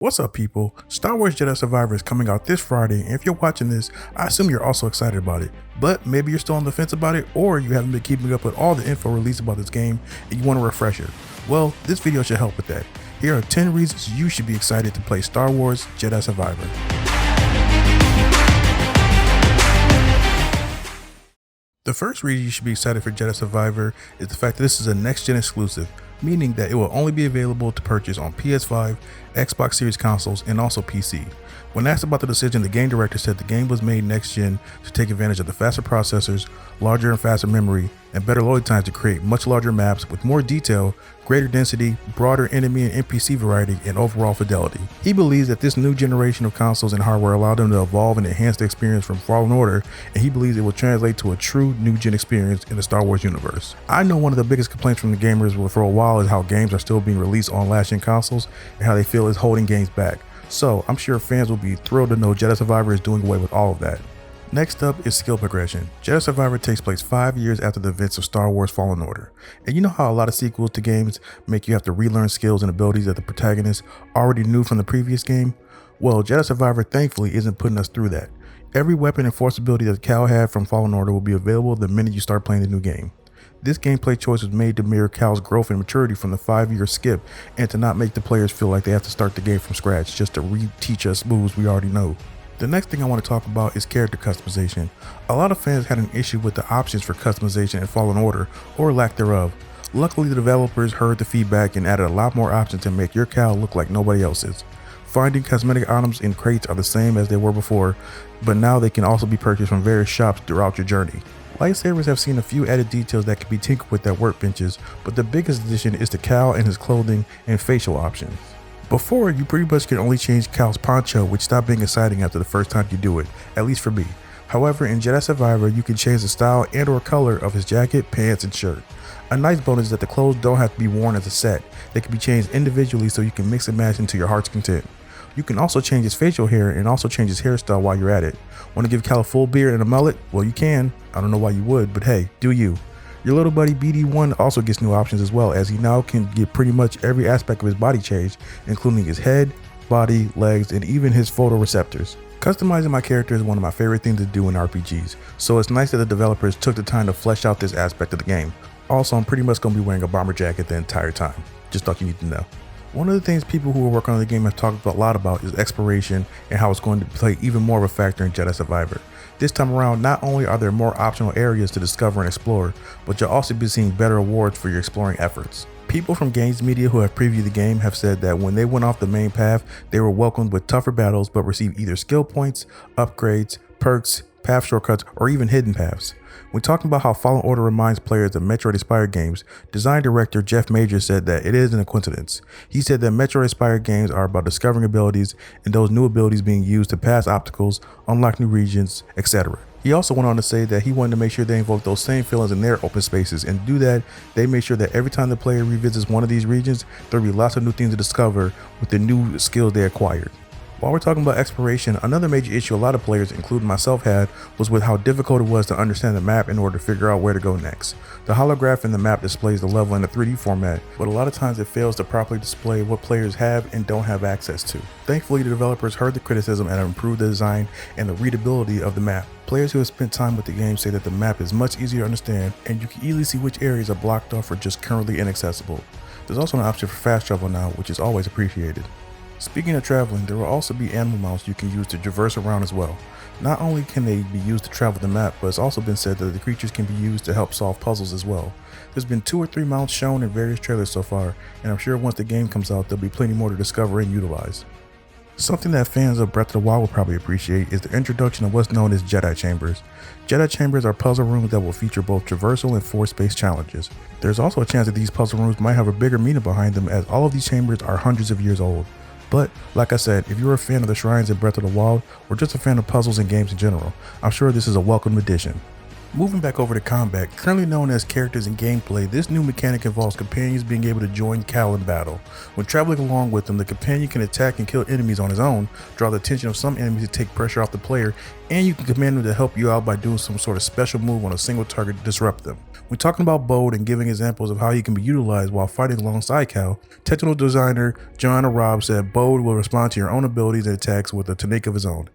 What's up, people? Star Wars Jedi Survivor is coming out this Friday, and if you're watching this, I assume you're also excited about it. But maybe you're still on the fence about it, or you haven't been keeping up with all the info released about this game and you want a refresher. Well, this video should help with that. Here are 10 reasons you should be excited to play Star Wars Jedi Survivor. The first reason you should be excited for Jedi Survivor is the fact that this is a next-gen exclusive, meaning that it will only be available to purchase on PS5, Xbox Series consoles, and also PC. When asked about the decision, the game director said the game was made next-gen to take advantage of the faster processors, larger and faster memory, and better load times to create much larger maps with more detail, greater density, broader enemy and NPC variety, and overall fidelity. He believes that this new generation of consoles and hardware allowed them to evolve and enhance the experience from Fallen Order, and he believes it will translate to a true new-gen experience in the Star Wars universe. I know one of the biggest complaints from the gamers for a while is how games are still being released on last-gen consoles and how they feel is holding games back. So I'm sure fans will be thrilled to know Jedi Survivor is doing away with all of that. Next up is skill progression. Jedi Survivor takes place 5 years after the events of Star Wars Fallen Order. And you know how a lot of sequels to games make you have to relearn skills and abilities that the protagonist already knew from the previous game? Well, Jedi Survivor thankfully isn't putting us through that. Every weapon and force ability that Cal had from Fallen Order will be available the minute you start playing the new game. This gameplay choice was made to mirror Cal's growth and maturity from the 5-year skip and to not make the players feel like they have to start the game from scratch just to re-teach us moves we already know. The next thing I want to talk about is character customization. A lot of fans had an issue with the options for customization in Fallen Order, or lack thereof. Luckily, the developers heard the feedback and added a lot more options to make your Cal look like nobody else's. Finding cosmetic items in crates are the same as they were before, but now they can also be purchased from various shops throughout your journey. Lightsabers have seen a few added details that can be tinkered with at workbenches, but the biggest addition is the Cal and his clothing and facial options. Before, you pretty much can only change Cal's poncho, which stopped being exciting after the first time you do it, at least for me. However, in Jedi Survivor, you can change the style and or color of his jacket, pants, and shirt. A nice bonus is that the clothes don't have to be worn as a set. They can be changed individually so you can mix and match into your heart's content. You can also change his facial hair and also change his hairstyle while you're at it. Want to give Cal a full beard and a mullet? Well, you can. I don't know why you would, but hey, do you. Your little buddy BD1 also gets new options as well, as he now can get pretty much every aspect of his body changed, including his head, body, legs, and even his photoreceptors. Customizing my character is one of my favorite things to do in RPGs, so it's nice that the developers took the time to flesh out this aspect of the game. Also, I'm pretty much going to be wearing a bomber jacket the entire time. Just thought you need to know. One of the things people who are working on the game have talked a lot about is exploration and how it's going to play even more of a factor in Jedi Survivor. This time around, not only are there more optional areas to discover and explore, but you'll also be seeing better rewards for your exploring efforts. People from games media who have previewed the game have said that when they went off the main path, they were welcomed with tougher battles but received either skill points, upgrades, perks, path shortcuts, or even hidden paths. When talking about how Fallen Order reminds players of Metroid-inspired games, design director Jeff Major said that it isn't a coincidence. He said that Metroid-inspired games are about discovering abilities and those new abilities being used to pass obstacles, unlock new regions, etc. He also went on to say that he wanted to make sure they invoke those same feelings in their open spaces, and to do that, they made sure that every time the player revisits one of these regions, there'll be lots of new things to discover with the new skills they acquired. While we're talking about exploration, another major issue a lot of players, including myself, had was with how difficult it was to understand the map in order to figure out where to go next. The holograph in the map displays the level in a 3D format, but a lot of times it fails to properly display what players have and don't have access to. Thankfully, the developers heard the criticism and have improved the design and the readability of the map. Players who have spent time with the game say that the map is much easier to understand and you can easily see which areas are blocked off or just currently inaccessible. There's also an option for fast travel now, which is always appreciated. Speaking of traveling, there will also be animal mounts you can use to traverse around as well. Not only can they be used to travel the map, but it's also been said that the creatures can be used to help solve puzzles as well. There's been 2 or 3 mounts shown in various trailers so far, and I'm sure once the game comes out there'll be plenty more to discover and utilize. Something that fans of Breath of the Wild will probably appreciate is the introduction of what's known as Jedi Chambers. Jedi Chambers are puzzle rooms that will feature both traversal and force-based challenges. There's also a chance that these puzzle rooms might have a bigger meaning behind them, as all of these chambers are hundreds of years old. But, like I said, if you're a fan of the shrines in Breath of the Wild, or just a fan of puzzles and games in general, I'm sure this is a welcome addition. Moving back over to combat, currently known as characters in gameplay, this new mechanic involves companions being able to join Cal in battle. When traveling along with them, the companion can attack and kill enemies on his own, draw the attention of some enemies to take pressure off the player, and you can command them to help you out by doing some sort of special move on a single target to disrupt them. When talking about Bode and giving examples of how he can be utilized while fighting alongside Cal, technical designer Joanna Robb said Bode will respond to your own abilities and attacks with a technique of his own.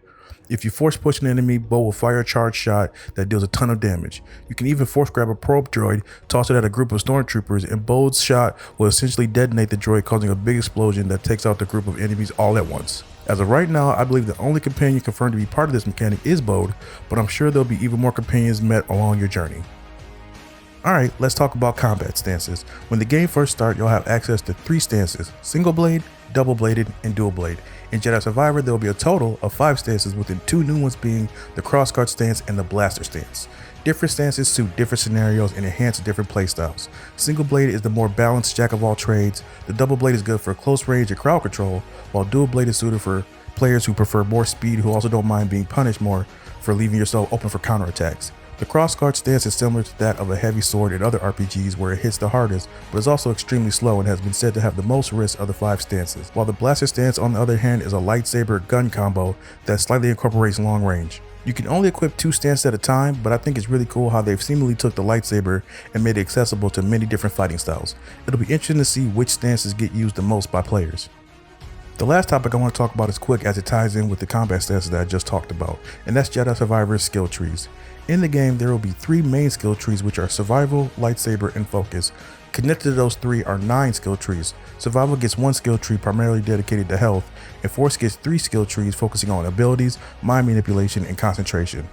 If you force push an enemy, Bode will fire a charge shot that deals a ton of damage. You can even force grab a probe droid, toss it at a group of stormtroopers, and Bode's shot will essentially detonate the droid, causing a big explosion that takes out the group of enemies all at once. As of right now, I believe the only companion confirmed to be part of this mechanic is Bode, but I'm sure there'll be even more companions met along your journey. Alright, let's talk about combat stances. When the game first starts, you'll have access to 3 stances: single blade, double bladed, and dual blade. In Jedi Survivor, there will be a total of 5 stances, with the 2 new ones being the crossguard stance and the blaster stance. Different stances suit different scenarios and enhance different playstyles. Single blade is the more balanced jack of all trades. The double blade is good for close range and crowd control, while dual blade is suited for players who prefer more speed, who also don't mind being punished more for leaving yourself open for counterattacks. The crossguard stance is similar to that of a heavy sword in other RPGs, where it hits the hardest, but is also extremely slow and has been said to have the most risk of the 5 stances, while the blaster stance, on the other hand, is a lightsaber gun combo that slightly incorporates long range. You can only equip 2 stances at a time, but I think it's really cool how they've seemingly took the lightsaber and made it accessible to many different fighting styles. It'll be interesting to see which stances get used the most by players. The last topic I want to talk about is quick, as it ties in with the combat stances that I just talked about, and that's Jedi Survivor's skill trees. In the game, there will be 3 main skill trees, which are Survival, Lightsaber, and Focus. Connected to those 3 are 9 skill trees. Survival gets 1 skill tree primarily dedicated to health, and Force gets 3 skill trees focusing on abilities, mind manipulation, and concentration.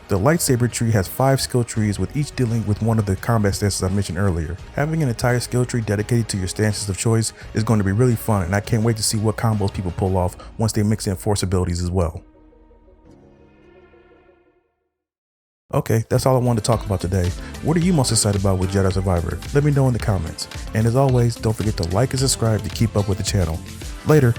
The Lightsaber tree has 5 skill trees, with each dealing with one of the combat stances I mentioned earlier. Having an entire skill tree dedicated to your stances of choice is going to be really fun, and I can't wait to see what combos people pull off once they mix in Force abilities as well. Okay, that's all I wanted to talk about today. What are you most excited about with Jedi Survivor? Let me know in the comments. And as always, don't forget to like and subscribe to keep up with the channel. Later.